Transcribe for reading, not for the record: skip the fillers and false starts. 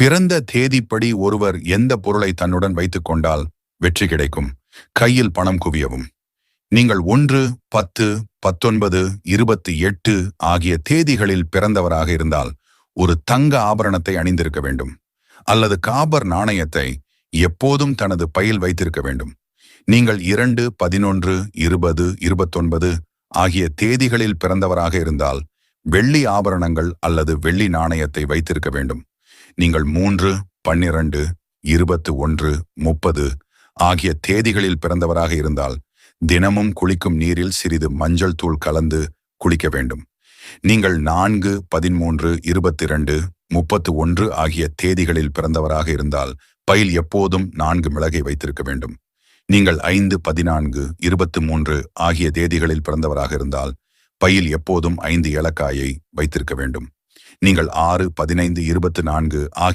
பிறந்த தேதிப்படி ஒருவர் எந்த பொருளை தன்னுடன் வைத்துக் கொண்டால் வெற்றி கிடைக்கும். கையில் பணம் குவியவும். நீங்கள் 1, 10, 19, 28 ஆகிய தேதிகளில் பிறந்தவராக இருந்தால் ஒரு தங்க ஆபரணத்தை அணிந்திருக்க வேண்டும், அல்லது காபர் நாணயத்தை எப்போதும் தனது பையில் வைத்திருக்க வேண்டும். நீங்கள் 2, 11, 20, 29 ஆகிய தேதிகளில் பிறந்தவராக இருந்தால் வெள்ளி ஆபரணங்கள் அல்லது வெள்ளி நாணயத்தை வைத்திருக்க வேண்டும். நீங்கள் 3, 12, 21, 30 ஆகிய தேதிகளில் பிறந்தவராக இருந்தால் தினமும் குளிக்கும் நீரில் சிறிது மஞ்சள் தூள் கலந்து குளிக்க வேண்டும். நீங்கள் 4, 13, 22, 31 ஆகிய தேதிகளில் பிறந்தவராக இருந்தால் பையில் எப்போதும் 4 மிளகை வைத்திருக்க வேண்டும். நீங்கள் 5, 14, 23 ஆகிய தேதிகளில் பிறந்தவராக இருந்தால் பையில் எப்போதும் 5 ஏலக்காயை வைத்திருக்க வேண்டும். நீங்கள் 6, 15, 24